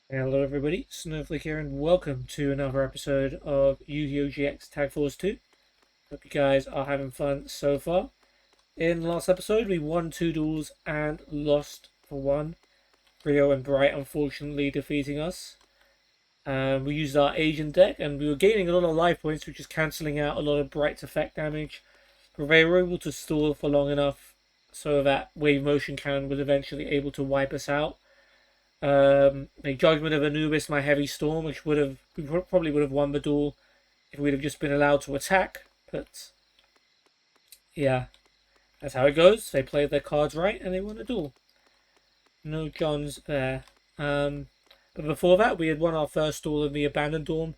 Hello everybody, Snowflake here and welcome to another episode of Yu-Gi-Oh! GX Tag Force 2. Hope you guys are having fun so far. In the last episode we won 2 duels and lost for 1. Rio and Bright unfortunately defeating us. We used our Asian deck and we were gaining a lot of life points, which is cancelling out a lot of Bright's effect damage. But they were able to stall for long enough so that Wave Motion Cannon was eventually able to wipe us out. A Judgment of Anubis, my Heavy Storm, which we probably would have won the duel if we'd have just been allowed to attack. But yeah, that's how it goes. They played their cards right and they won a duel. No Johns there. But before that, we had won our first duel in the Abandoned Dorm.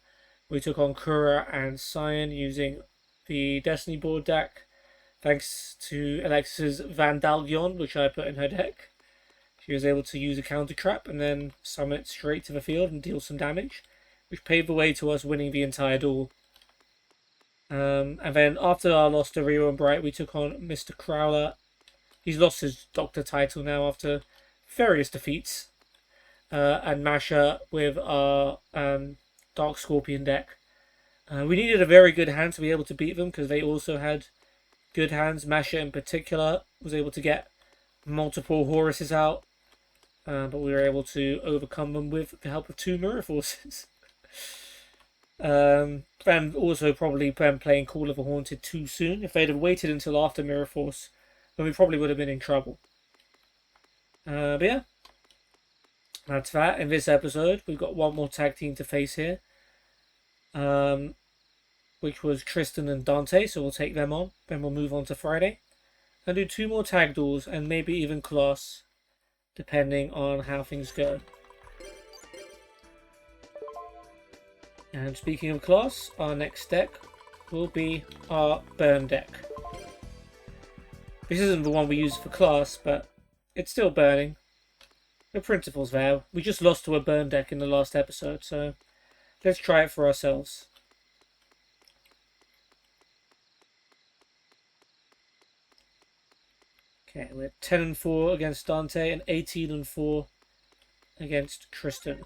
We took on Kura and Cyan using the Destiny board deck, thanks to Alexis's Vandalgion, which I put in her deck. She was able to use a counter trap and then summon it straight to the field and deal some damage, which paved the way to us winning the entire duel. And then after our loss to Rio and Bright, we took on Mr. Crowler. He's lost his Doctor title now after various defeats. And Masha with our Dark Scorpion deck. We needed a very good hand to be able to beat them because they also had good hands. Masha in particular was able to get multiple Horuses out. But we were able to overcome them with the help of 2 Mirror Forces. And also probably playing Call of the Haunted too soon. If they'd have waited until after Mirror Force, then we probably would have been in trouble. But yeah, that's that. In this episode, we've got one more tag team to face here. Which was Tristan and Dante, so we'll take them on. Then we'll move on to Friday. And do 2 more tag duels and maybe even class, depending on how things go. And speaking of class, our next deck will be our burn deck. This isn't the one we use for class, but it's still burning. The principle's there. We just lost to a burn deck in the last episode, so let's try it for ourselves. Okay, we're 10-4 against Dante and 18-4 against Tristan.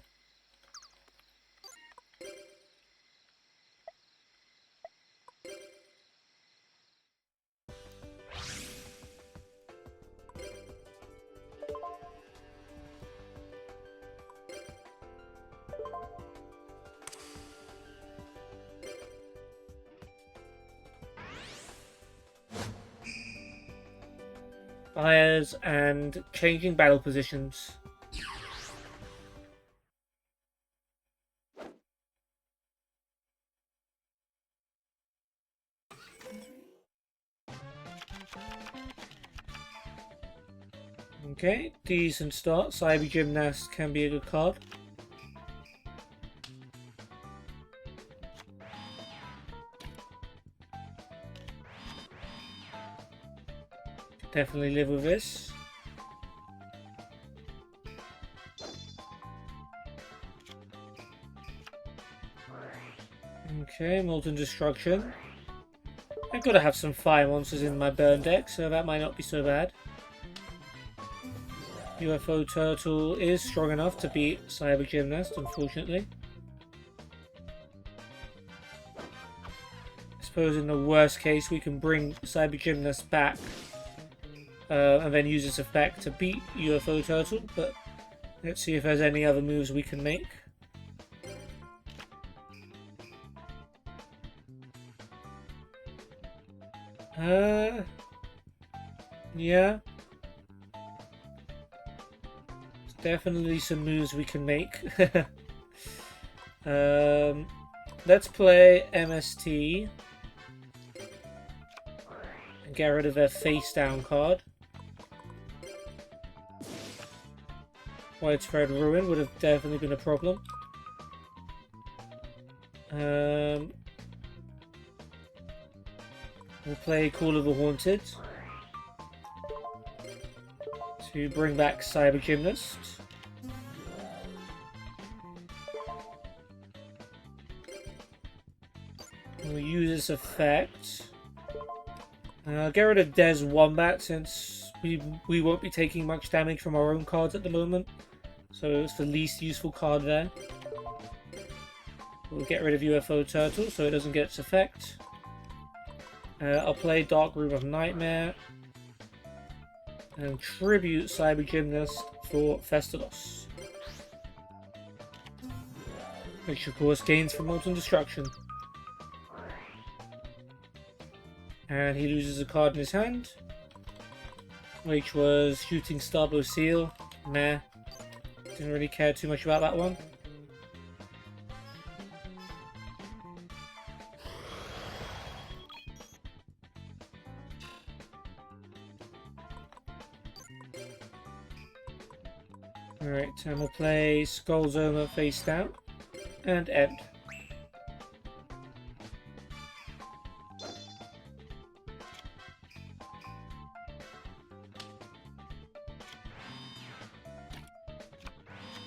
Fires and changing battle positions. Okay, decent start. Cyber Gymnast can be a good card. Definitely live with this. Okay, Molten Destruction. I've got to have some fire monsters in my burn deck, so that might not be so bad. UFO Turtle is strong enough to beat Cyber Gymnast, unfortunately. I suppose in the worst case we can bring Cyber Gymnast back and then use its effect to beat UFO Turtle, but let's see if there's any other moves we can make. Yeah. Definitely some moves we can make. Let's play MST and get rid of their face down card. Widespread Ruin would have definitely been a problem. We'll play Call of the Haunted to bring back Cyber Gymnast. We'll use this effect. Get rid of Des Wombat since we won't be taking much damage from our own cards at the moment. So So it's the least useful card there. We'll get rid of UFO Turtle so it doesn't get its effect. I'll play Dark Room of Nightmare. And Tribute Cyber Gymnast for Festalos. Which of course gains from Molten Destruction. And he loses a card in his hand. Which was Shooting Starbow Seal. Meh. Didn't really care too much about that one. Alright, and we'll play Skull Zoma face down and end.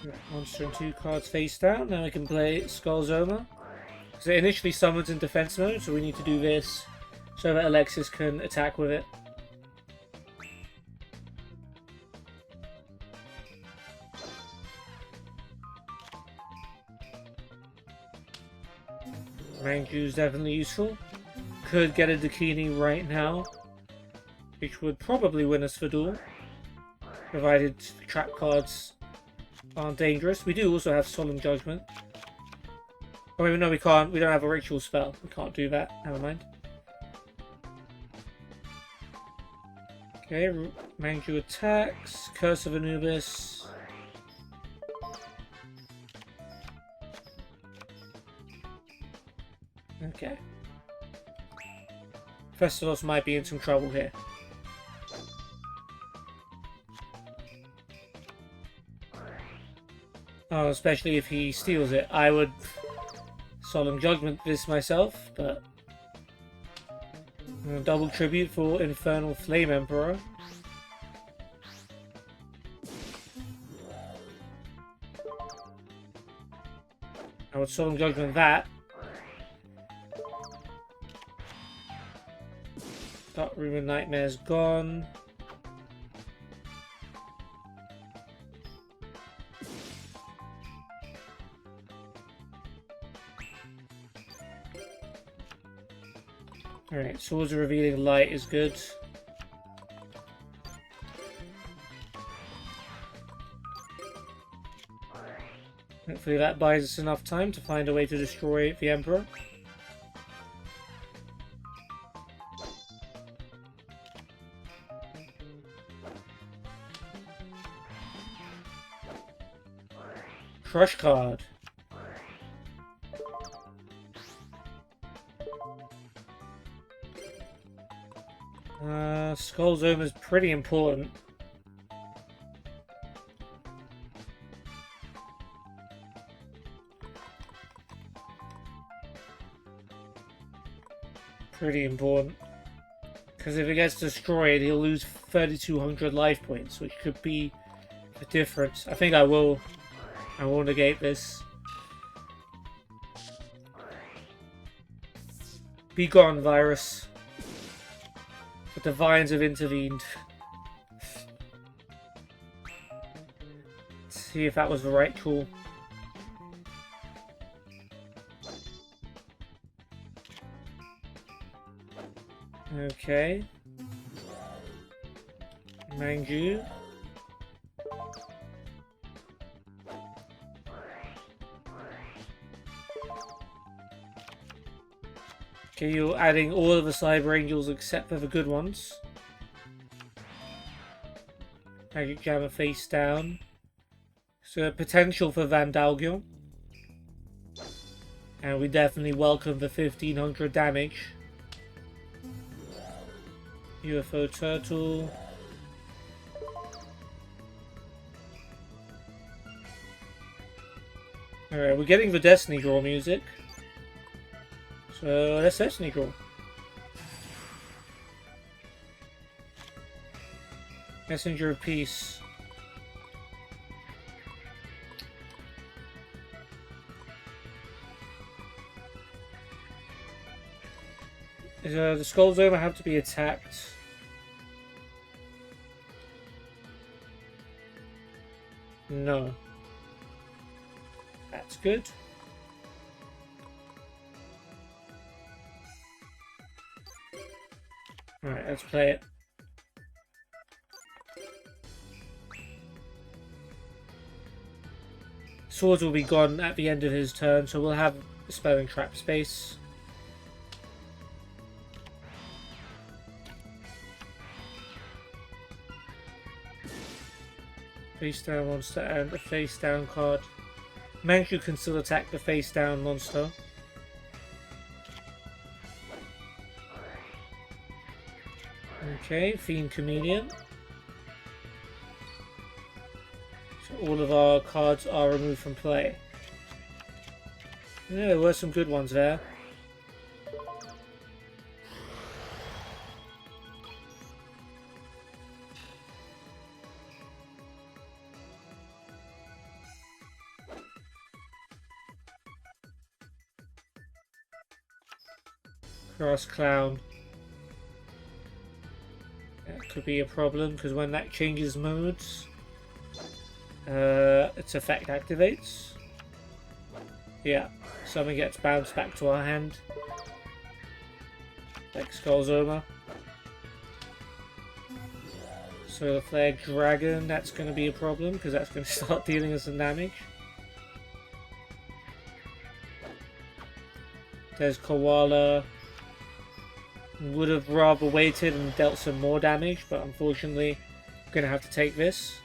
Right, monster and 2 cards face down. Now we can play Skull Zoma. Because it initially summons in defense mode, so we need to do this so that Alexis can attack with it. Mangju is definitely useful. Could get a Dakini right now, which would probably win us the duel, provided the trap cards aren't dangerous. We do also have Solemn Judgment. Oh, wait, no, we can't. We don't have a ritual spell. We can't do that. Never mind. Okay, Mangju attacks. Curse of Anubis. Okay. Festalos might be in some trouble here. Oh, especially if he steals it. I would Solemn Judgment this myself, but double tribute for Infernal Flame Emperor. I would Solemn Judgment that. Dark Room of Nightmare's gone. Alright, Swords of Revealing Light is good. Hopefully that buys us enough time to find a way to destroy the Emperor. Crush card. Skull Zoma is pretty important. Pretty important. Because if it gets destroyed, he'll lose 3,200 life points, which could be the difference. I think I will negate this. Be gone, virus. The Divines have intervened. Let's see if that was the right call. Okay. Mangju. Okay, you're adding all of the Cyber Angels except for the good ones. Magic Jammer face down. So potential for Vandalgion. And we definitely welcome the 1,500 damage. UFO Turtle. Alright, we're getting the Destiny Draw music. So let's Destiny Draw. Messenger of Peace. The Skull Zoma have to be attacked. No. That's good. Alright, let's play it. Swords will be gone at the end of his turn, so we'll have Spelling Trap space. Face down monster and a face down card. Manchu can still attack the face down monster. Okay, Fiend Chameleon. So all of our cards are removed from play. Yeah, there were some good ones there. Cross Clown. That could be a problem because when that changes modes, its effect activates. Yeah, something gets bounced back to our hand. Like Skullzoma. So the Flare Dragon, that's going to be a problem because that's going to start dealing us some damage. There's Koala. Would have rather waited and dealt some more damage, but unfortunately I'm going to have to take this.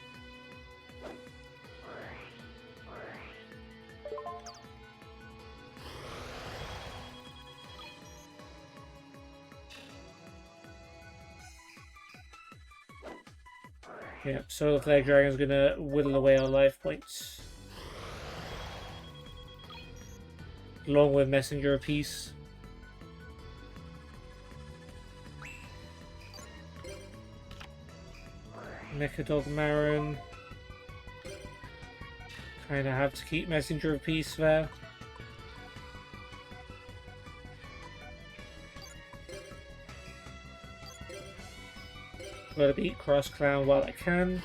Yeah, so the Flare Dragon is going to whittle away our life points. Along with Messenger of Peace. Mechadog Marin. Kind of have to keep Messenger of Peace there. Gotta beat Cross Clown while I can.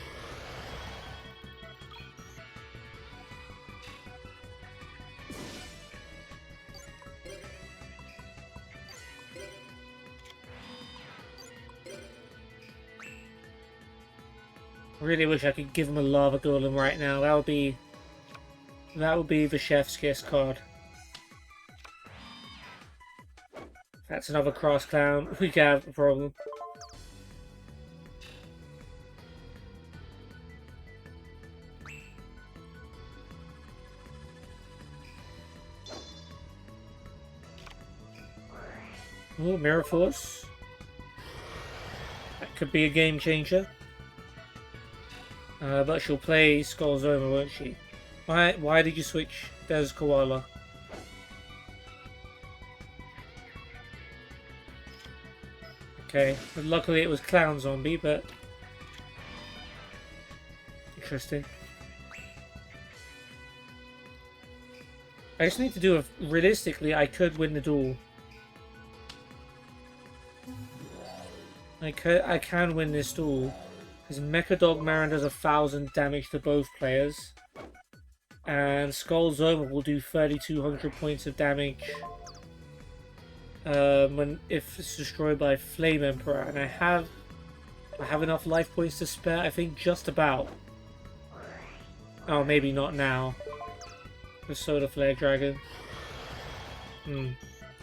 Really wish I could give him a Lava Golem right now. That would be the Chef's Kiss card. That's another Cross Clown. We could have a problem. Oh, Mirror Force. That could be a game changer. But she'll play Skullzoma, won't she? Why did you switch There's Koala? Okay, but luckily it was Clown Zombie, but... Interesting. I just need to do a... Realistically, I could win the duel. I can win this duel. Because Mechadog Marin does 1,000 damage to both players. And Skullzoma will do 3,200 points of damage if it's destroyed by Flame Emperor. And I have enough life points to spare, I think just about. Oh, maybe not now. The Soda Flare Dragon.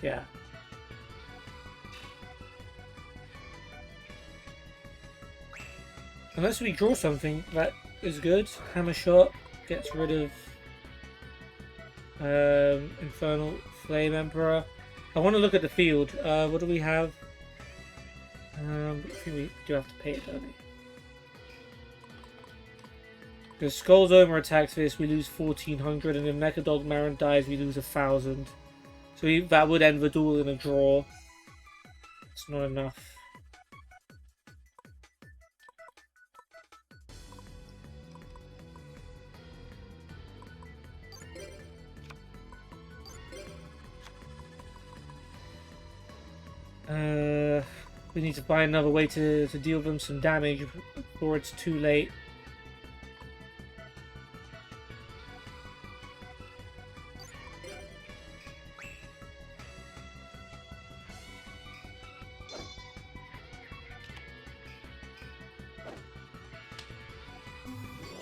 Yeah. Unless we draw something that is good. Hammer Shot gets rid of Infernal Flame Emperor. I want to look at the field. What do we have? I think we do have to pay it, don't we? Because Skullzoma attacks this, we lose 1,400, and if Mechadog Marin dies, we lose 1,000. So that would end the duel in a draw. It's not enough. We need to find another way to deal them some damage before it's too late.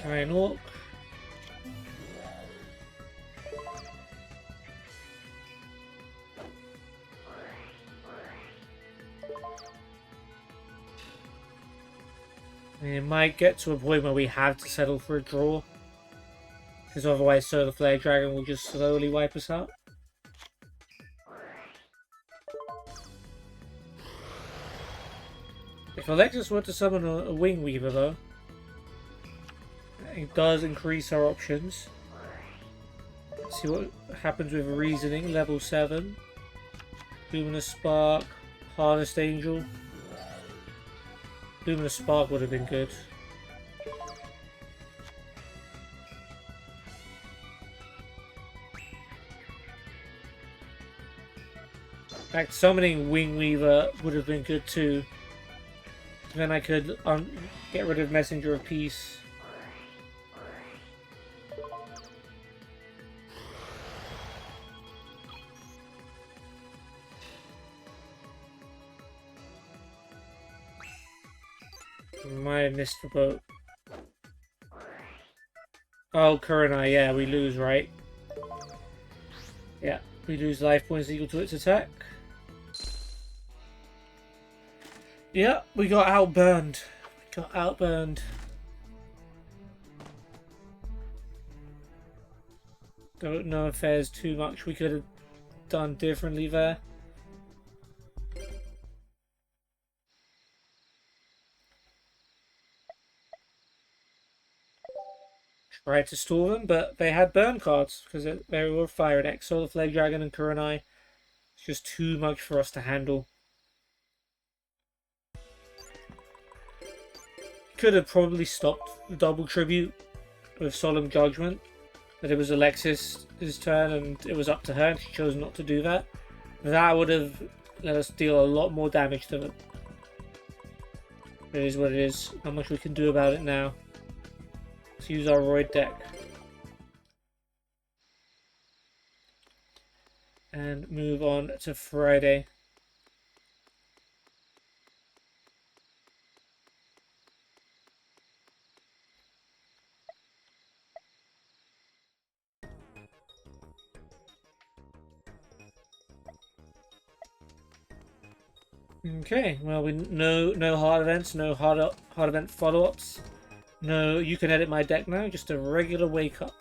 Iron Orc. It might get to a point where we have to settle for a draw, because otherwise Solar Flare Dragon will just slowly wipe us out. If Alexis were to summon a Wing Weaver though, it does increase our options. Let's see what happens with Reasoning, level 7. Luminous Spark, Harvest Angel. Luminous Spark would have been good. In fact, summoning Wing Weaver would have been good too. Then I could get rid of Messenger of Peace. Might have missed the boat. Oh, Kurenai, yeah, we lose, right? Yeah, we lose life points equal to its attack. Yeah, we got outburned. Don't know if there's too much we could have done differently there. Tried to store them, but they had burn cards because they were Fire deck. Solar Flare Dragon and Kurenai. It's just too much for us to handle. Could have probably stopped the double tribute with Solemn Judgment, but it was Alexis' turn and it was up to her and she chose not to do that. That would have let us deal a lot more damage to them. It is what it is. Not much we can do about it now. Let's use our Roid deck. And move on to Friday. Okay, well, no hard events, no hard event follow-ups. No, you can edit my deck now, just a regular wake up.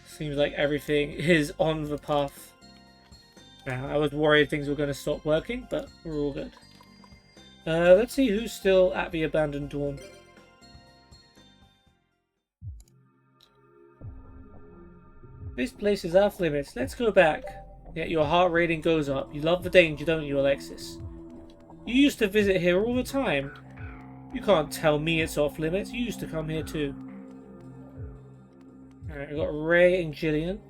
Seems like everything is on the path. Now, I was worried things were going to stop working, but we're all good. Let's see who's still at the Abandoned Dawn. This place is off limits. Let's go back. Yet your heart rating goes up. You love the danger, don't you, Alexis? You used to visit here all the time. You can't tell me it's off limits. You used to come here too. Alright, we've got Ray and Jillian.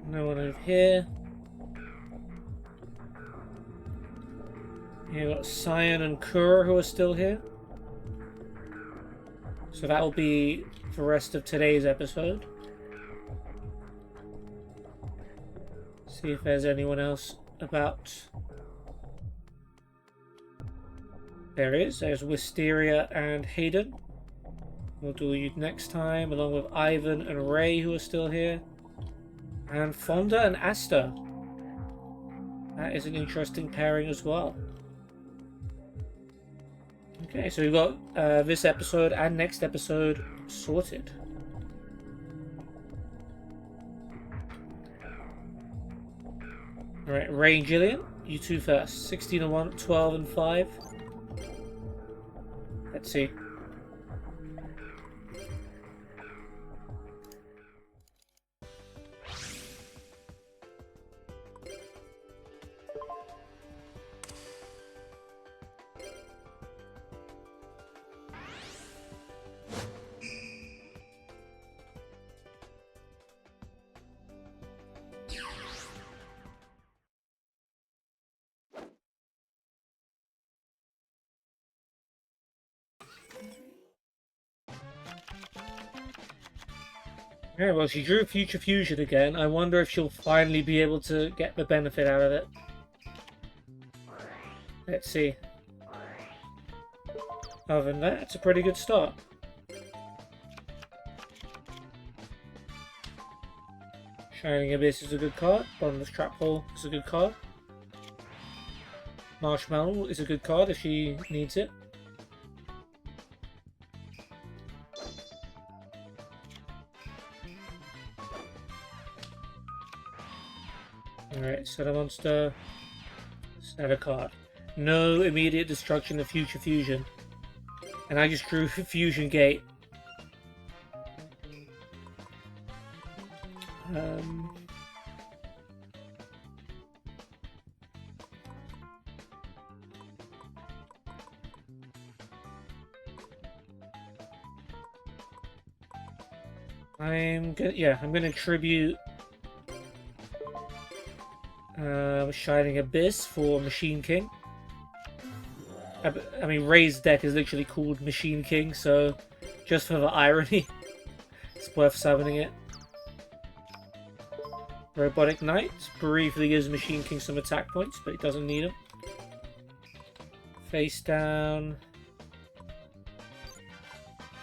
No one over here. You've got Cyan and Kura who are still here. So that will be the rest of today's episode. See if there's anyone else about. There is. There's Wisteria and Hayden. We'll do you next time, along with Ivan and Ray who are still here. And Fonda and Asta. That is an interesting pairing as well. Okay, so we've got this episode and next episode sorted. Alright, Ray and Jillian, you two first. 16 and 1, 12 and 5. Let's see. Yeah, well, she drew Future Fusion again. I wonder if she'll finally be able to get the benefit out of it. Let's see. Other than that, it's a pretty good start. Shining Abyss is a good card. Bottomless Trap Hole is a good card. Marshmallow is a good card if she needs it. Alright, set a monster. Set a card. No immediate destruction of Future Fusion. And I just drew Fusion Gate. I'm gonna tribute Shining Abyss for Machine King. I mean, Ray's deck is literally called Machine King, so just for the irony, it's worth summoning it. Robotic Knight briefly gives Machine King some attack points, but he doesn't need them. Face down.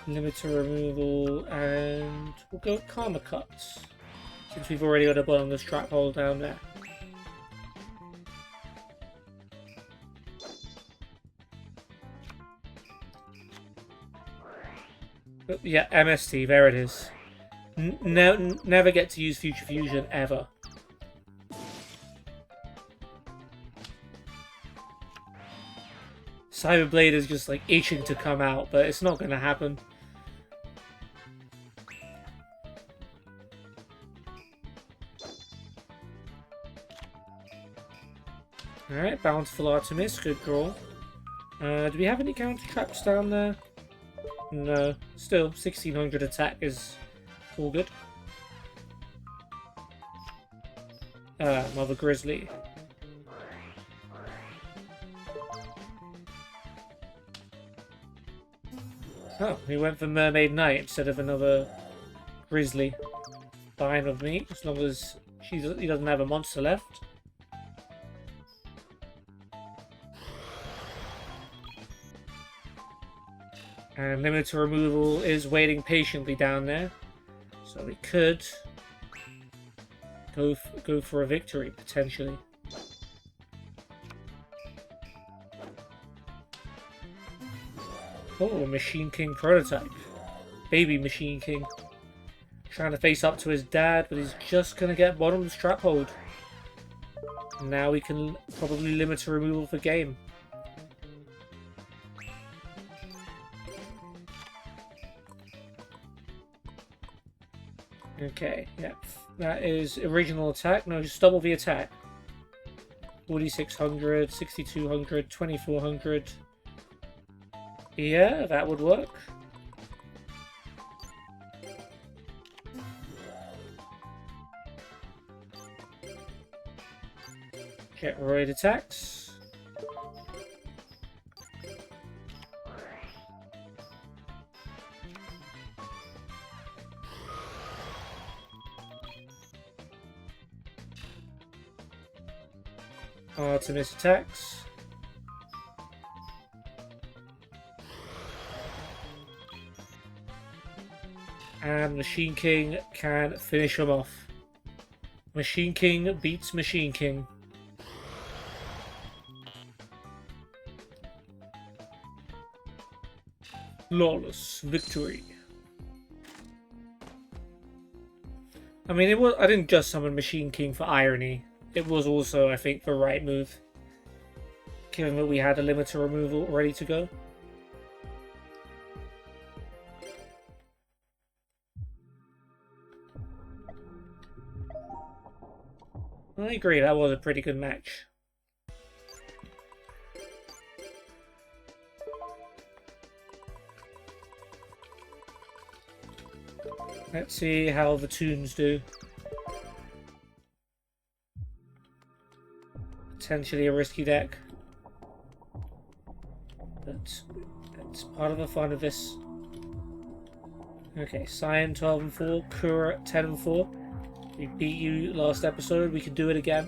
Limiter removal, and we'll go with Karma Cuts, since we've already got a bottomless trap hole down there. But yeah, MST, there it is. Never get to use Future Fusion, ever. Cyberblade is just like itching to come out, but it's not going to happen. Alright, Bountiful Artemis, good draw. Do we have any counter traps down there? No. Still, 1600 attack is all good. Mother Grizzly. Oh, we went for Mermaid Knight instead of another Grizzly. Fine with me, as long as he doesn't have a monster left. And Limiter Removal is waiting patiently down there. So we could go for a victory, potentially. Oh, Machine King prototype. Baby Machine King. Trying to face up to his dad, but he's just going to get bottomless trap hold. Now we can probably limit a removal for game. Okay, yeah. That is original attack. No, just double the attack. 4600, 6200, 2400. Yeah, that would work. Get roid attacks. Artemis attacks. And Machine King can finish him off. Machine King beats Machine King. Flawless victory. I mean, I didn't just summon Machine King for irony. It was also, I think, the right move. Given that we had a limiter removal ready to go. I agree, that was a pretty good match. Let's see how the tunes do. Potentially a risky deck. But that's part of the fun of this. Okay, Cyan 12 and 4, Kura 10 and 4. We beat you last episode, we can do it again.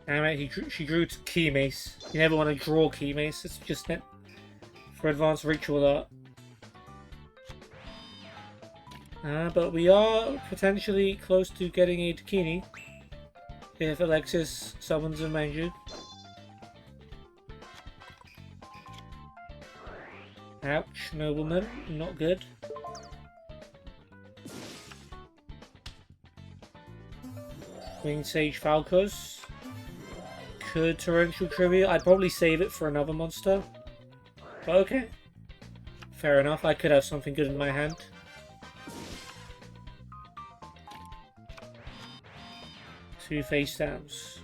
Damn it, she drew to Key Mace. You never want to draw Key Mace, it's just meant for advanced ritual art. But we are potentially close to getting a Dakini if Alexis summons a Manju. Ouch, nobleman, not good. Winged Sage Falcos. Could Torrential Tribute. I'd probably save it for another monster. But okay. Fair enough, I could have something good in my hand. Two face downs.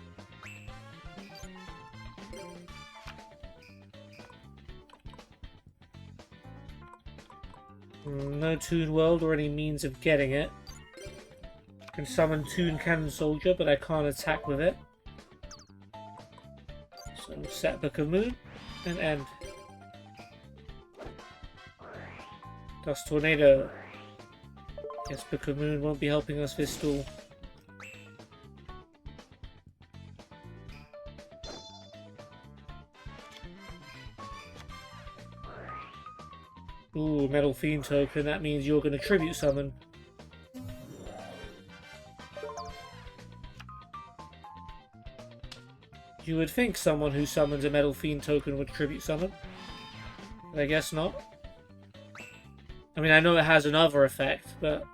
No Toon World or any means of getting it. I can summon Toon Cannon Soldier, but I can't attack with it. So set Book of Moon and end. Dust Tornado. Guess Book of Moon won't be helping us this duel. Ooh, Metal Fiend token, that means you're going to tribute summon. You would think someone who summons a Metal Fiend token would tribute summon. But I guess not. I mean, I know it has another effect, but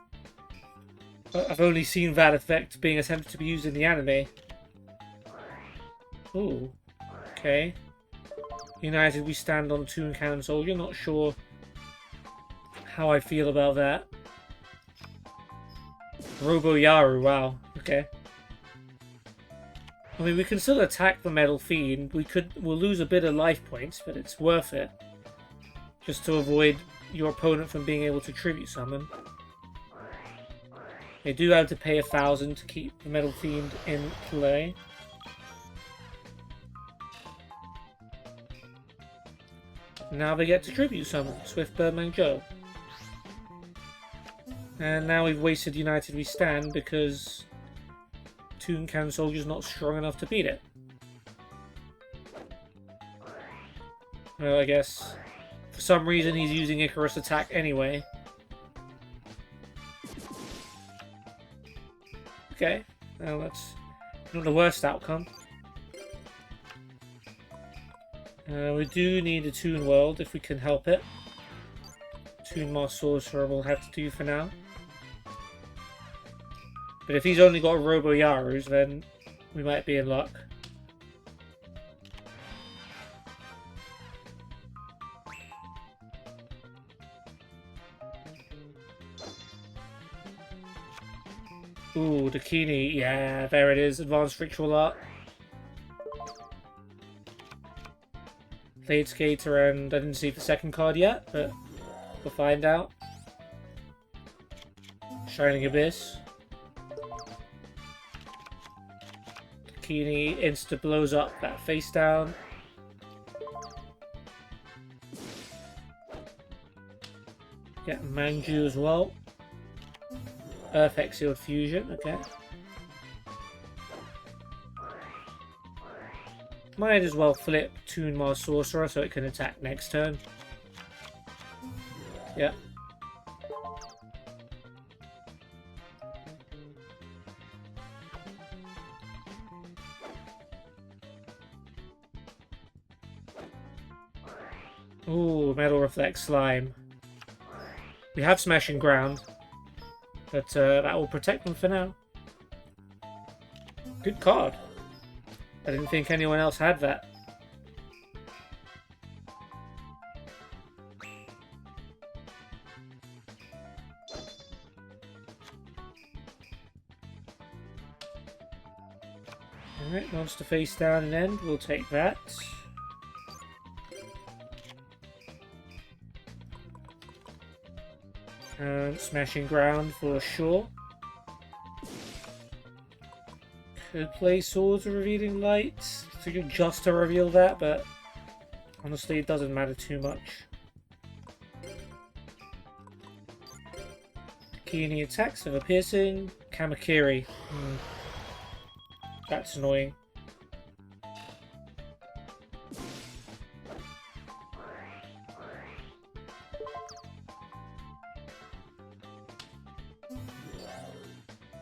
I've only seen that effect being attempted to be used in the anime. Ooh, okay. United we stand on Toon Cannon Soldier, not sure how I feel about that. Robo Yaru, wow, okay. I mean, we can still attack the Metal Fiend. We'll lose a bit of life points, but it's worth it. Just to avoid your opponent from being able to tribute summon. They do have to pay 1,000 to keep the Metal Fiend in play. Now they get to tribute summon Swift Birdman Joe. And now we've wasted United We Stand because Toon Cannon Soldier's not strong enough to beat it. Well, I guess for some reason he's using Icarus attack anyway. Okay, well that's not the worst outcome. We do need a Toon World if we can help it. Toon Master Sorcerer will have to do for now. But if he's only got Robo Yarus, then we might be in luck. Ooh, Dakini, yeah, there it is, Advanced Ritual Art. Blade Skater, and I didn't see the second card yet, but we'll find out. Shining Abyss. Dakini insta blows up that face down. Get Manju as well. Earth Exiled Fusion, okay. Might as well flip Toon Master Sorcerer so it can attack next turn. Yeah. Ooh, Metal Reflect Slime. We have Smashing Ground, but that will protect them for now. Good card. I didn't think anyone else had that. Alright, monster face down and end. We'll take that. And smashing ground for sure. Could play Swords of Revealing Light just to reveal that, but honestly it doesn't matter too much. Kini attacks with a piercing. Kamakiri. That's annoying.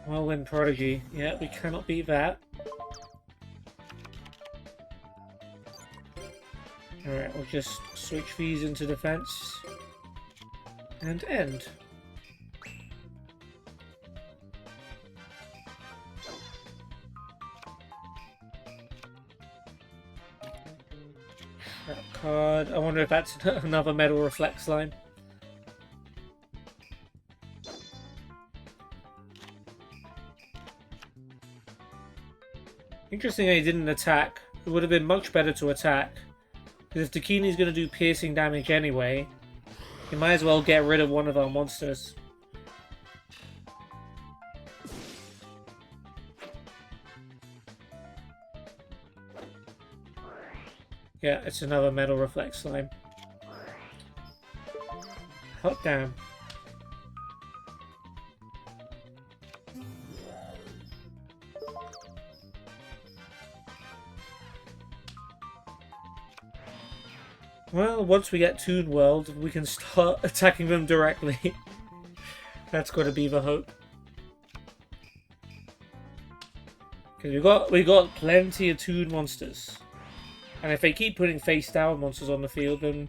Whirlwind Prodigy. Yeah, we cannot beat that. Alright, we'll just switch these into defense. And end. Trap card. I wonder if that's another Metal Reflect Slime. Interesting he didn't attack. It would have been much better to attack. Because if Dakini's going to do piercing damage anyway, he might as well get rid of one of our monsters. Yeah, it's another Metal Reflect Slime. Hot damn. Well, once we get Toon World, we can start attacking them directly. That's got to be the hope. Because we got plenty of Toon monsters. And if they keep putting face down monsters on the field, then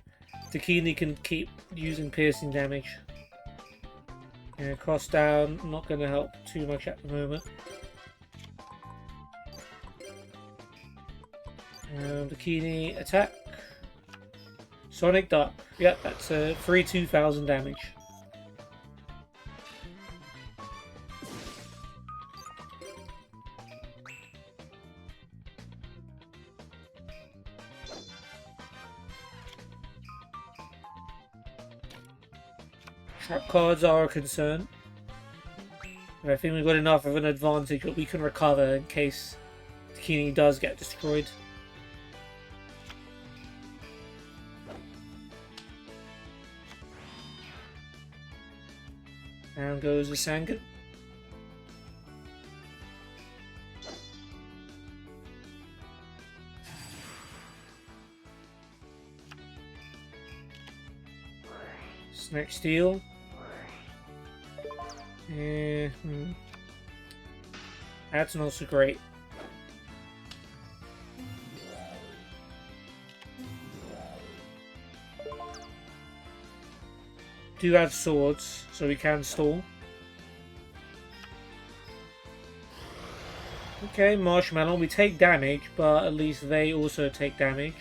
Dakini can keep using piercing damage. Yeah, cost down, not going to help too much at the moment. Dakini attack. Sonic Duck. Yep, that's a 3,000 damage. Trap cards are a concern. I think we've got enough of an advantage that we can recover in case Dakini does get destroyed. Down goes the Sangan. Snake Steel. That's not so great. Do have swords, so we can stall. Okay, Marshmallow. We take damage, but at least they also take damage.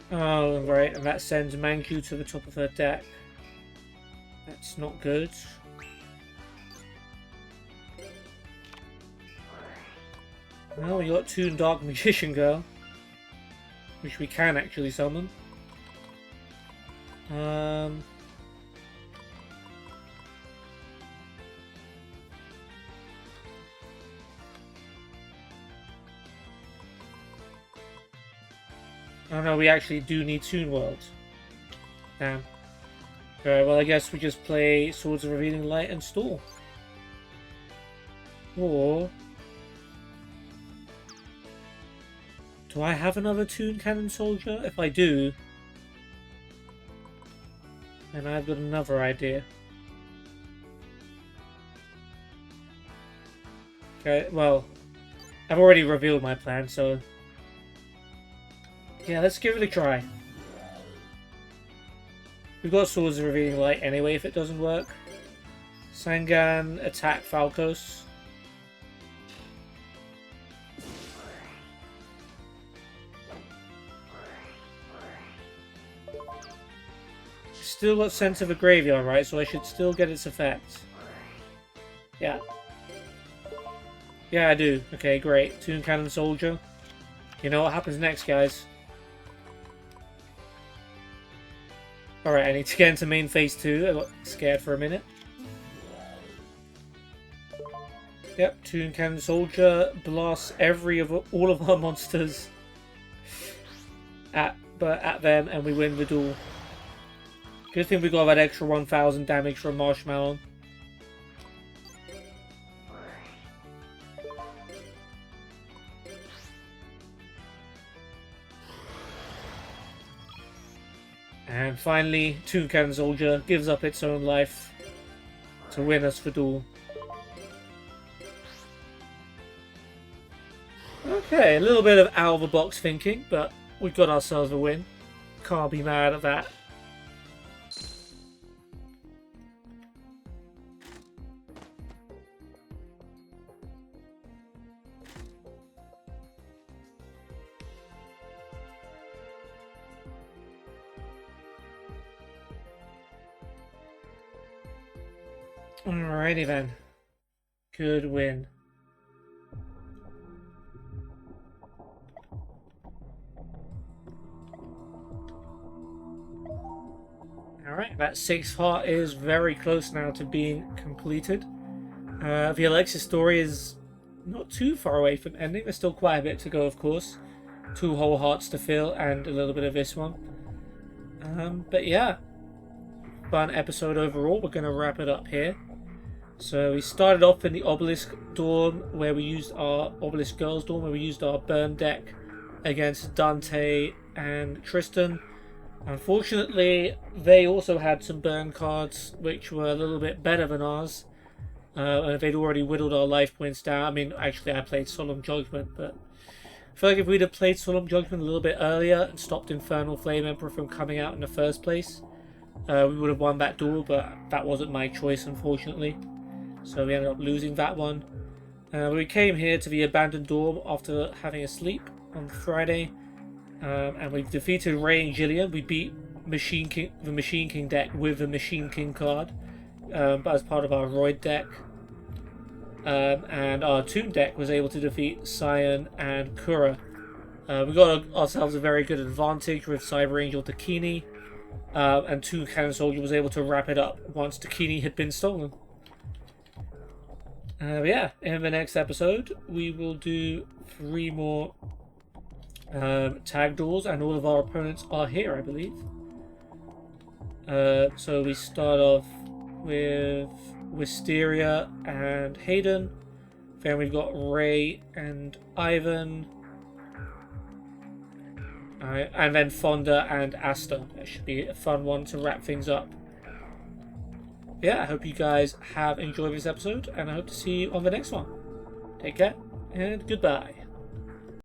Oh, right, and that sends Manju to the top of her deck. That's not good. Well, we got Toon Dark Magician Girl, which we can actually summon. Oh no, we actually do need Toon World. Damn. Alright, well I guess we just play Swords of Revealing Light and stall. Or... do I have another Toon Cannon Soldier? If I do, then I've got another idea. Okay, well, I've already revealed my plan, so... yeah, let's give it a try. We've got Swords of Revealing Light anyway if it doesn't work. Sangan, attack Falkos. Still got Sense of a Graveyard, right? So I should still get its effect. Yeah. Yeah, I do. Okay, great. Toon Cannon Soldier. You know what happens next, guys. Alright, I need to get into main phase 2. I got scared for a minute. Yep, Toon Cannon Soldier blasts all of our monsters at them, and we win the duel. Good thing we got that extra 1000 damage from Marshmallow. And finally, Toon Cannon Soldier gives up its own life to win us the duel. Okay, a little bit of out of the box thinking, but we got ourselves a win. Can't be mad at that. Alrighty then. Good win. Alright, that 6th part is very close now to being completed. The Alexis story is not too far away from ending. There's still quite a bit to go, of course. 2 whole hearts to fill and a little bit of this one. But yeah, fun episode overall. We're going to wrap it up here. So we started off in the Obelisk Dorm, where we used our Obelisk Girls Dorm, where we used our burn deck against Dante and Tristan. Unfortunately, they also had some burn cards, which were a little bit better than ours. And they'd already whittled our life points down. I mean, actually, I played Solemn Judgment, but I feel like if we'd have played Solemn Judgment a little bit earlier and stopped Infernal Flame Emperor from coming out in the first place, we would have won that duel, but that wasn't my choice, unfortunately. So we ended up losing that one. We came here to the Abandoned Dorm after having a sleep on Friday. And we defeated Ray and Jillian. We beat the Machine King deck with the Machine King card. But as part of our Roid deck. And our Toon deck was able to defeat Cyan and Kura. We got ourselves a very good advantage with Cyber Angel Dakini. And Toon Cannon Soldier was able to wrap it up once Dakini had been stolen. Yeah, in the next episode, we will do 3 more tag duels, and all of our opponents are here, I believe. So we start off with Wisteria and Hayden. Then we've got Ray and Ivan. And then Fonda and Asta. That should be a fun one to wrap things up. Yeah, I hope you guys have enjoyed this episode, and I hope to see you on the next one. Take care, and goodbye.